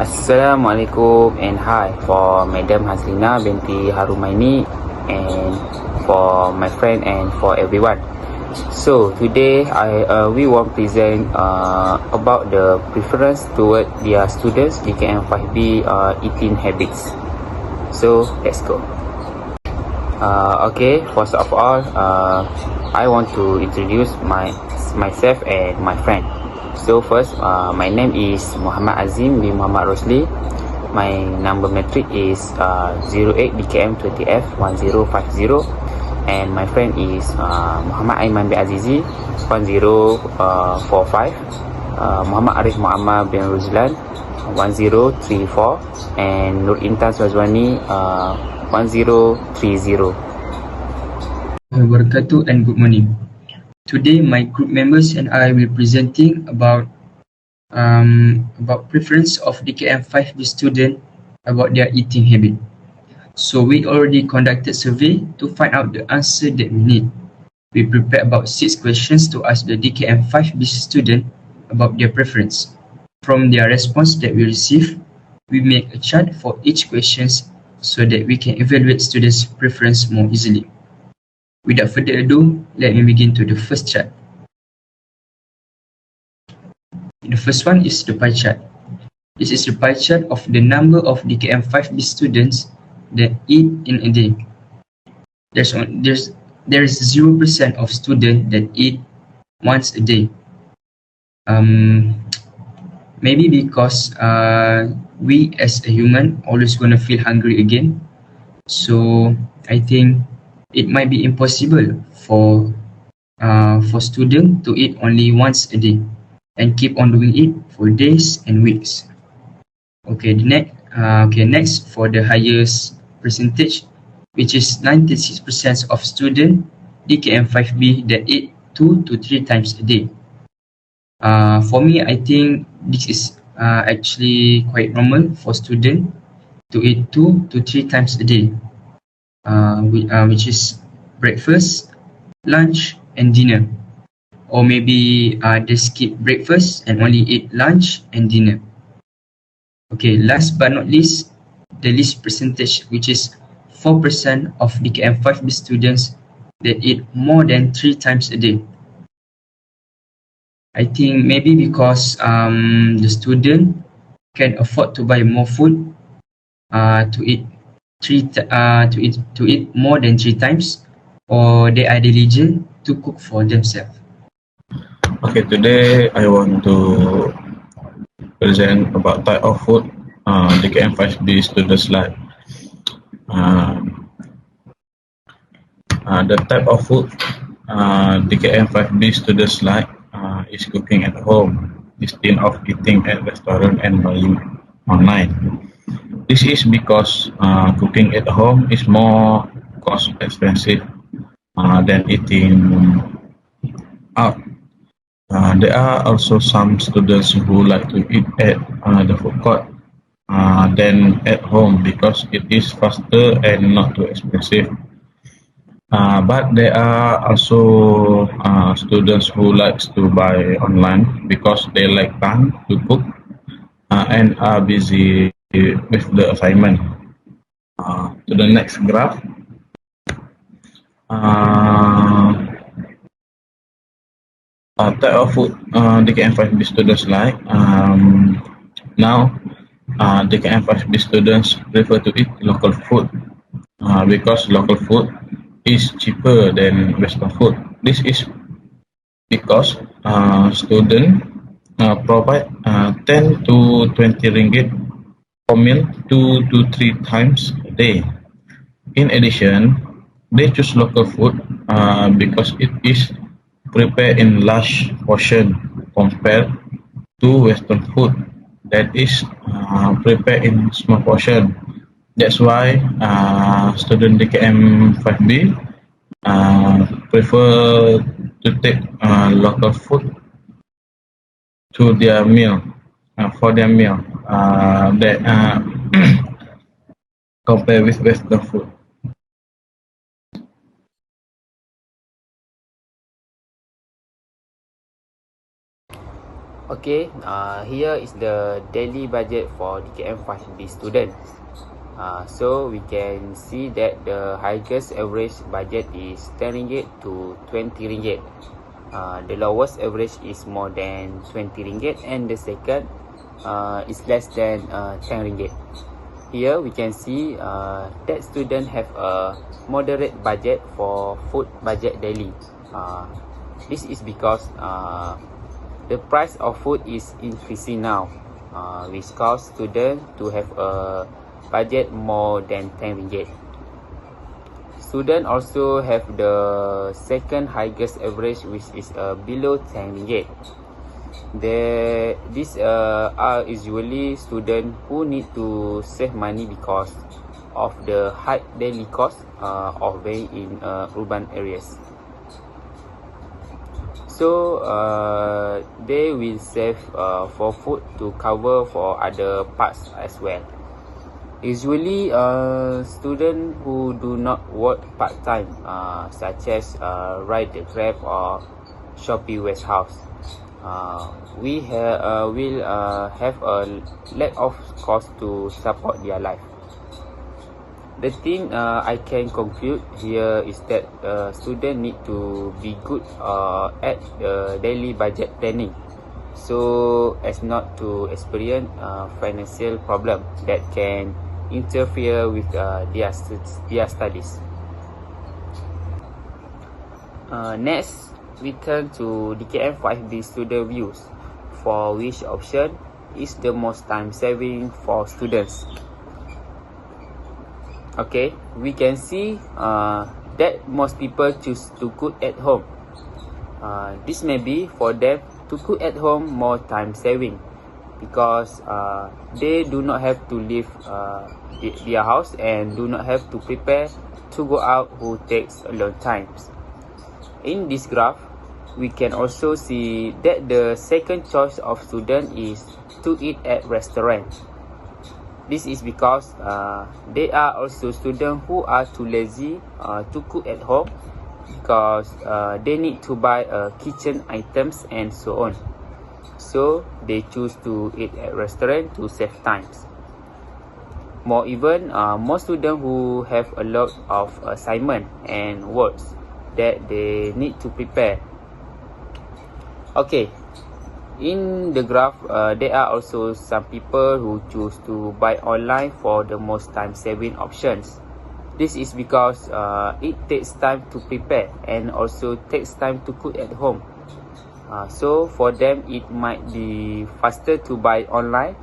Assalamualaikum and hi for Madam Hazlina binti Harumaini and for my friend and for everyone. So today we want present about the preference toward their students DKM5B eating habits. So let's go. Okay, first of all, I want to introduce myself and my friend. So first, my name is Muhammad Azim bin Muhammad Rosli. My number metric is 08 DKM20F 1050, and my friend is Muhammad Aiman bin Azizi 1045, Muhammad Arif Muhammad bin Ruzlan 1034, and Nur Intan Swazwani 1030. Wabarakatuh and good morning. Today, my group members and I will presenting about preference of DKM5B student about their eating habit. So we already conducted survey to find out the answer that we need. We prepared about 6 questions to ask the DKM5B student about their preference. From their response that we receive, we make a chart for each questions so that we can evaluate students' preference more easily. Without further ado, let me begin to the first chart. The first one is the pie chart. This is the pie chart of the number of DKM5B students that eat in a day. There is 0% of students that eat once a day. Maybe because we as a human always gonna feel hungry again. So I think it might be impossible for students to eat only once a day and keep on doing it for days and weeks. Okay, next for the highest percentage, which is 96% of students DKM5B that eat 2 to 3 times a day. For me, I think this is actually quite normal for students to eat 2 to 3 times a day. Which is breakfast, lunch, and dinner. Or maybe they skip breakfast and only eat lunch and dinner. Okay, last but not least, the least percentage, which is 4% of DKM5B students that eat more than 3 times a day. I think maybe because the student can afford to buy more food to eat more than 3 times, or they are diligent to cook for themselves. Okay, today I want to present about type of food DKM5B students like. The type of food DKM5B students like is cooking at home instead of eating at restaurant and buying online. This is because cooking at home is more cost expensive than eating out. There are also some students who like to eat at the food court than at home because it is faster and not too expensive. But there are also students who likes to buy online because they like time to cook and are busy with the assignment. To the next graph. Type of food DKM5B students like. Now, DKM5B students prefer to eat local food because local food is cheaper than Western food. This is because students provide 10 to 20 ringgit per meal 2 to 3 times a day. In addition, they choose local food because it is prepared in large portion compared to Western food that is prepared in small portion. That's why student DKM5B prefer to take local food to their meal for their meal that compare with Western food. Okay, here is the daily budget for DKM5B student. So we can see that the highest average budget is 10 ringgit to 20 ringgit. The lowest average is more than 20 ringgit, and the second is less than 10 ringgit. Here we can see that students have a moderate budget for food budget daily. This is because the price of food is increasing now, which cause students to have a budget more than 10 ringgit. Students also have the second highest average, which is below 10 ringgit. These are usually students who need to save money because of the high daily cost of being in urban areas. So they will save for food to cover for other parts as well. Usually, students who do not work part-time, such as ride the Grab or Shopee Warehouse, will have a lack of cost to support their life. The thing I can conclude here is that students need to be good at daily budget planning, so as not to experience financial problem that can interfere with their studies. Next, we turn to DKM5B student views, for which option is the most time saving for students. Okay, we can see that most people choose to cook at home. This may be for them to cook at home more time saving, because they do not have to leave their house and do not have to prepare to go out, who takes a long time. In this graph, we can also see that the second choice of student is to eat at restaurant. This is because they are also students who are too lazy to cook at home, because they need to buy kitchen items and so on. So they choose to eat at restaurant to save times. More even, most students who have a lot of assignment and works that they need to prepare. Okay, in the graph, there are also some people who choose to buy online for the most time-saving options. This is because it takes time to prepare and also takes time to cook at home. So for them, it might be faster to buy online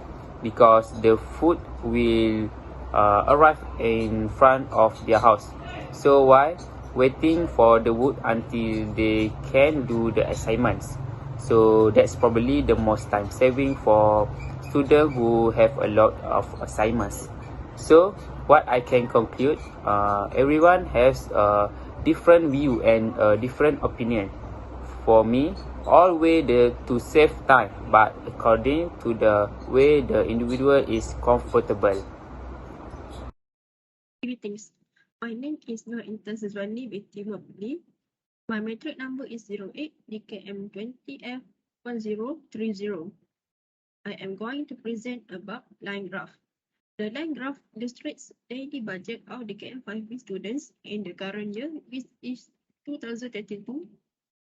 because the food will arrive in front of their house. So while waiting for the wood until they can do the assignments. So that's probably the most time saving for students who have a lot of assignments. So what I can conclude, everyone has a different view and a different opinion. For me, all way to save time, but according to the way the individual is comfortable. Greetings. My name is Nur Intan Sazwani binti Mabli. My matric number is 08 DKM20 F1030. I am going to present about line graph. The line graph illustrates daily budget of DKM5B students in the current year, which is 2032,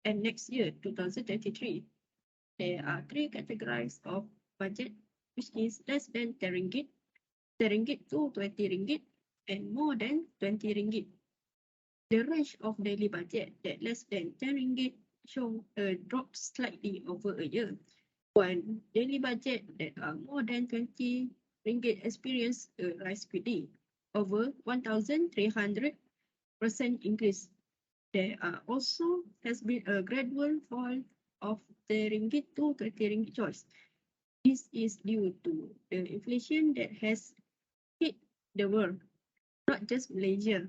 and next year, 2033. There are three categories of budget, which is less than 10 ringgit, 10 ringgit to 20 ringgit, and more than 20 ringgit. The range of daily budget that less than 10 ringgit show a drop slightly over a year, while daily budget that are more than 20 ringgit experience a rise quickly, over 1,300% increase. There are also has been a gradual fall of the ringgit to 20 ringgit choice. This is due to the inflation that has hit the world, not just Malaysia.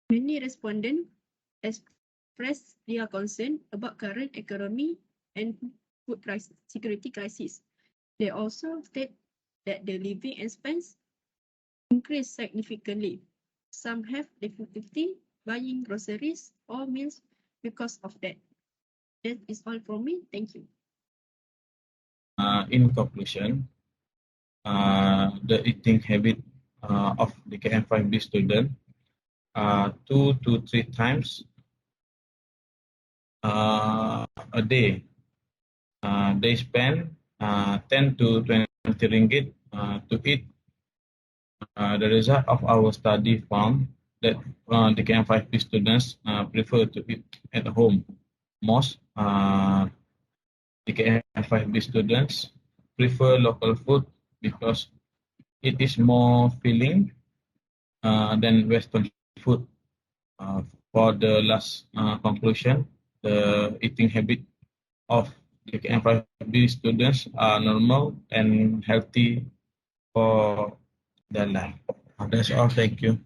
Many respondents expressed their concern about current economy and food price security crisis. They also state that the living expense increased significantly. Some have difficulty buying groceries or meals because of that. That is all from me. Thank you. in conclusion, the eating habit of DKM5B student 2 to 3 times a day. They spend 10 to 20 ringgit to eat. The result of our study found that the KM5B students prefer to eat at home. Most the KM5B students prefer local food because it is more filling than Western food. For the last conclusion, the eating habit of the KM5B students are normal and healthy for their life. That's all. Thank you.